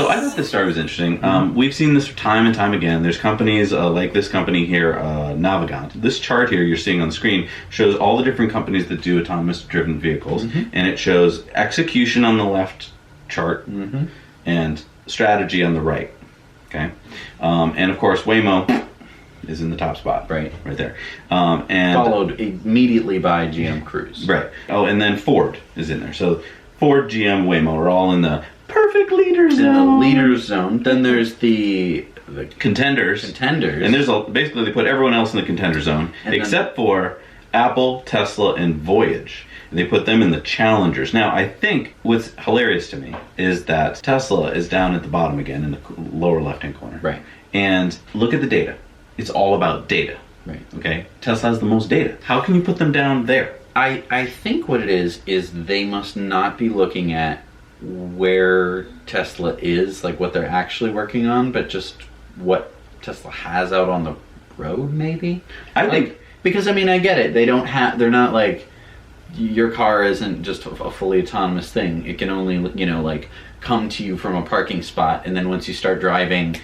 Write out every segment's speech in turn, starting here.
So I thought this story was interesting. We've seen this time and time again. There's companies like this company here, Navigant. This chart here you're seeing on the screen shows all the different companies that do autonomous driven vehicles, and it shows execution on the left chart and strategy on the right. Okay, and of course Waymo is in the top spot, right there, and followed immediately by GM Cruise. Right. Oh, and then Ford is in there. So Ford, GM, Waymo are all in the perfect leader zone. In the leader zone. Then there's the contenders. Contenders. And there's basically they put everyone else in the contender zone except for Apple, Tesla, and Voyage. And they put them in the challengers. Now, I think what's hilarious to me is that Tesla is down at the bottom again in the lower left-hand corner. Right. And look at the data. It's all about data. Right. Okay? Tesla has the most data. How can you put them down there? I think what it is they must not be looking at where Tesla is, like what they're actually working on, but just what Tesla has out on the road, maybe? I think... Because, I mean, I get it. They're not like... Your car isn't just a fully autonomous thing. It can only, like, come to you from a parking spot, and then once you start driving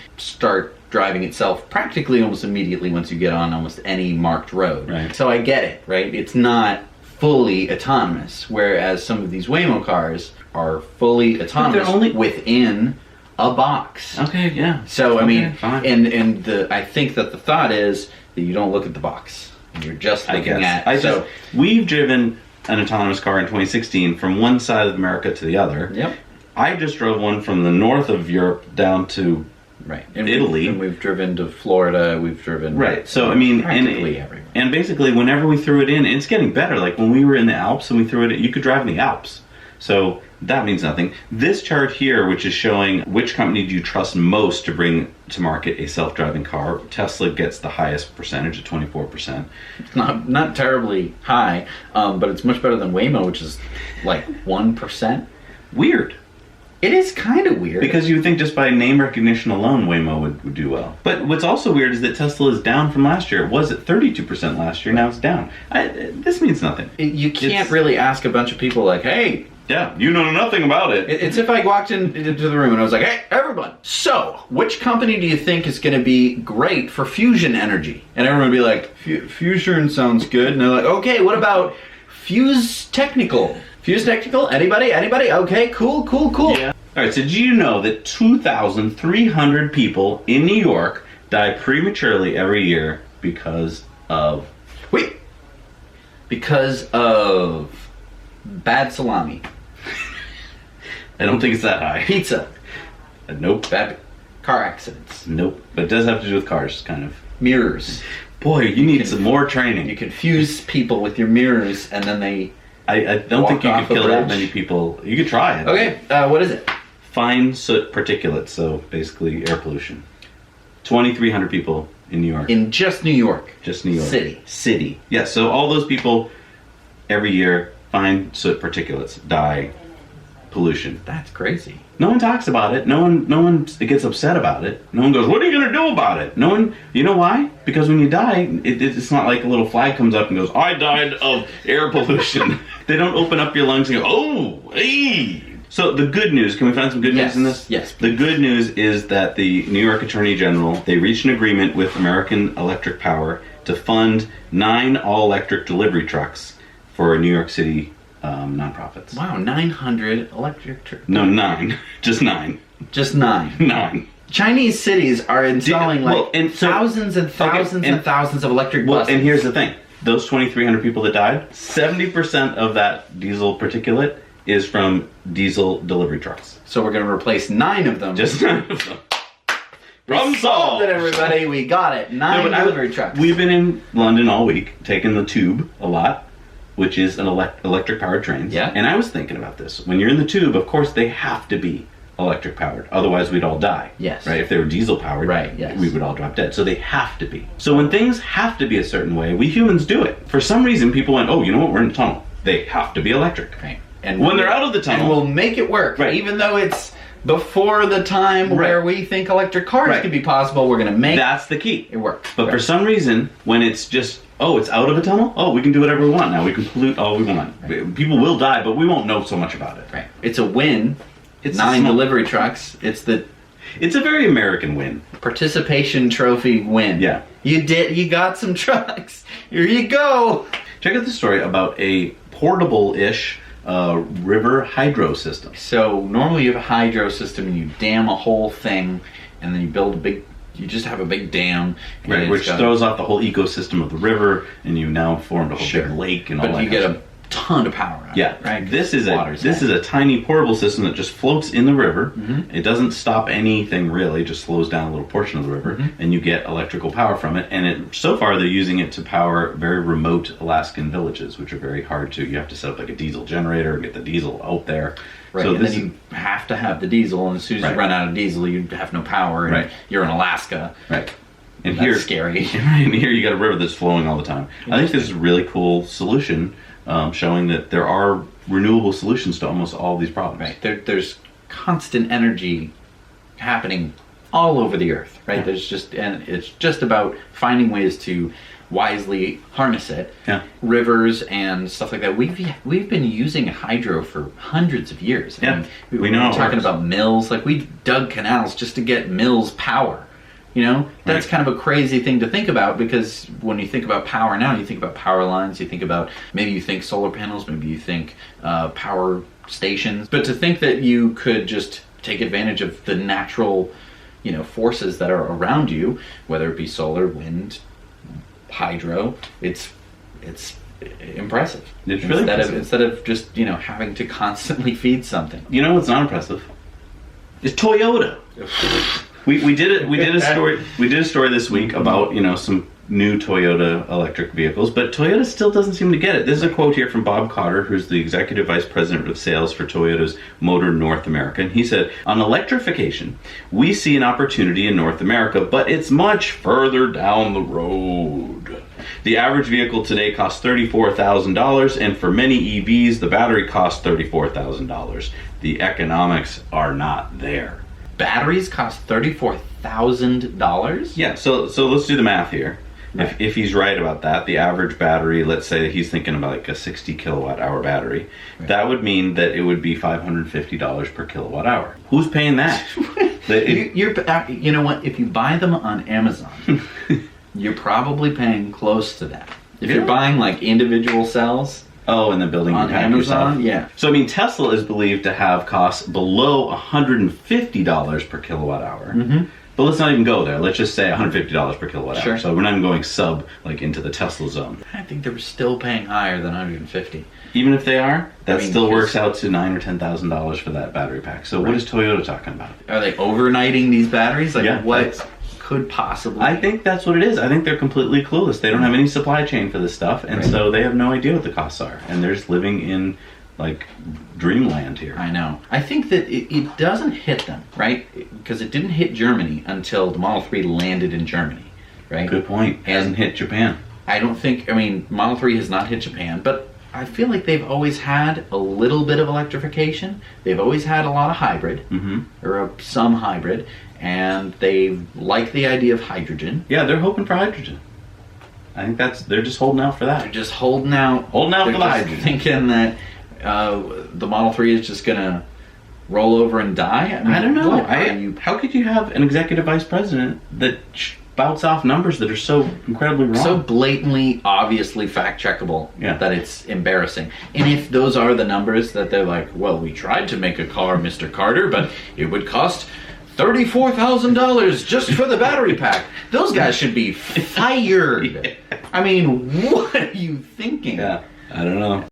itself practically almost immediately once you get on almost any marked road. Right. So I get it, right? It's not fully autonomous, whereas some of these Waymo cars are fully autonomous within a box. Okay, yeah. So, I mean, fine. and I think that the thought is that you don't look at the box. You're just looking at... We've driven an autonomous car in 2016 from one side of America to the other. Yep. I just drove one from the north of Europe down to Italy. We've driven to Florida. We've driven... Right. So, I mean... Practically everywhere. And basically, whenever we threw it in, it's getting better. Like, when we were in the Alps and we threw it in, you could drive in the Alps. So, that means nothing. This chart here, which is showing which company do you trust most to bring to market a self-driving car, Tesla gets the highest percentage at 24%. It's not terribly high, but it's much better than Waymo, which is like 1%. Weird. It is kind of weird. Because you would think just by name recognition alone, Waymo would do well. But what's also weird is that Tesla is down from last year. It was at 32% last year, now it's down. This means nothing. You can't really ask a bunch of people like, hey... Yeah, you know nothing about it. It's if I walked into the room and I was like, hey, everyone, so, which company do you think is going to be great for fusion energy? And everyone would be like, fusion sounds good. And they're like, okay, what about Fuse Technical? Fuse Technical? Anybody? Okay, cool. Yeah. All right, so do you know that 2,300 people in New York die prematurely every year because of... Because of bad salami. I don't think it's that high. Pizza. Nope. Bad car accidents. Nope. But it does have to do with cars, kind of. Mirrors. Boy, you need some more training. You confuse people with your mirrors, and then they... I don't think you could kill that many people. You could try it. Okay, what is it? Fine soot particulates, so basically air pollution. 2,300 people in New York. In just New York? Just New York. City. Yeah, so all those people every year, fine soot particulates, die, pollution. That's crazy. No one talks about it. No one gets upset about it. No one goes, what are you going to do about it? No one, you know why? Because when you die, it's not like a little flag comes up and goes, I died of air pollution. They don't open up your lungs and go, oh, hey. So the good news, can we find some good news in this? Yes. The good news is that the New York Attorney General, they reached an agreement with American Electric Power to fund 9 all-electric delivery trucks for New York City nonprofits. Wow, 900 electric trucks. No, 9. Just 9. Just 9. 9. Chinese cities are installing thousands and thousands and thousands of electric buses. And here's the thing. Those 2,300 people that died, 70% of that diesel particulate is from diesel delivery trucks. So we're going to replace 9 of them. Just 9 of them. Problem solved it, everybody. We got it. 9 delivery trucks. We've been in London all week, taking the tube a lot, which is an electric-powered train. Yeah. And I was thinking about this. When you're in the tube, of course, they have to be electric-powered. Otherwise, we'd all die. Yes. Right? If they were diesel-powered, right, yes, we would all drop dead. So they have to be. So when things have to be a certain way, we humans do it. For some reason, people went, oh, you know what? We're in a tunnel. They have to be electric. Right. And when they're out of the tunnel... And we'll make it work. Right. Even though it's before the time where we think electric cars could be possible, we're going to make... That's the key. It works. But for some reason, when it's just... Oh, it's out of a tunnel? Oh, we can do whatever we want now. We can pollute all we want. Right. People will die, but we won't know so much about it. Right. It's a win It's 9 small- delivery trucks. It's the It's a very American win. participation trophy win. Yeah. You got some trucks. Here you go. Check out the story about a portable-ish river hydro system. So normally you have a hydro system and you dam a whole thing, and then you just have a big dam, and Right, it's which got- throws off the whole ecosystem of the river, and you now formed a whole Sure. big lake and all but that. you kind get of a ton of power out of Yeah, it, right? this is Water's a there. tiny portable system that just floats in the river. Mm-hmm. It doesn't stop anything really; it just slows down a little portion of the river, Mm-hmm. and you get electrical power from it. And so far, they're using it to power very remote Alaskan villages, which are very hard to. You have to set up like a diesel generator and get the diesel out there. Right, So and this then you have to have the diesel, and as soon as Right. you run out of diesel, you have no power, and Right. you're in Alaska. right, and That's here scary. and here you got a river that's flowing all the time. I think this is a really cool solution, showing that there are renewable solutions to almost all these problems. Right, there's constant energy happening all over the earth, right? Yeah. And it's just about finding ways to wisely harness it. Yeah. Rivers and stuff like that. We've been using hydro for hundreds of years. Yeah, we we know how We're it talking works. about mills. Like we dug canals just to get mills power. You know, that's Right. kind of a crazy thing to think about, because when you think about power now, you think about power lines, you think about, maybe you think solar panels, maybe you think power stations. But to think that you could just take advantage of the natural, forces that are around you, whether it be solar, wind, hydro, it's impressive. It's really impressive. Instead of just, having to constantly feed something. You know what's not impressive? It's Toyota. We did it. We did a story. We did a story this week about some new Toyota electric vehicles, but Toyota still doesn't seem to get it. This is a quote here from Bob Cotter, who's the executive vice president of sales for Toyota's Motor North America, and he said, "On electrification, we see an opportunity in North America, but it's much further down the road. The average vehicle today costs $34,000, and for many EVs, the battery costs $34,000. The economics are not there." Batteries cost $34,000? Yeah, so let's do the math here. Right. If he's right about that, the average battery, let's say he's thinking about like a 60 kilowatt hour battery, Right. that would mean that it would be $550 per kilowatt hour. Who's paying that? You know what? If you buy them on Amazon, you're probably paying close to that. If you're Yeah. buying like individual cells Oh, and the building on you pack Amazon, yourself. yeah. So I mean, Tesla is believed to have costs below $150 per kilowatt hour. Mm-hmm. But let's not even go there. Let's just say $150 per kilowatt hour. Sure. So we're not even going sub like into the Tesla zone. I think they were still paying higher than 150. Even if they are, that I mean, still because- works out to $9,000 or $10,000 for that battery pack. So what Right. is Toyota talking about? Are they overnighting these batteries? Like Yeah, what that's- could possibly? I think that's what it is. I think they're completely clueless. They don't have any supply chain for this stuff, and Right. so they have no idea what the costs are. And they're just living in like dreamland here. I know. I think that it doesn't hit them, right? Because it didn't hit Germany until the Model 3 landed in Germany, right? Good point. Hasn't hit Japan. I don't think, Model 3 has not hit Japan, but I feel like they've always had a little bit of electrification. They've always had a lot of hybrid, Mm-hmm. or some hybrid, and they like the idea of hydrogen. Yeah, they're hoping for hydrogen. I think they're just holding out for They're that. just holding out. Holding out They're for the just hydrogen. thinking that the Model 3 is just going to roll over and die. I don't know. what are you- How could you have an executive vice president that spouts off numbers that are so incredibly wrong? so blatantly, obviously fact checkable Yeah. that it's embarrassing. And if those are the numbers that they're like, well, we tried to make a car, Mr. Carter, but it would cost $34,000 just for the battery pack. Those guys should be fired. I mean, what are you thinking? yeah, I don't know.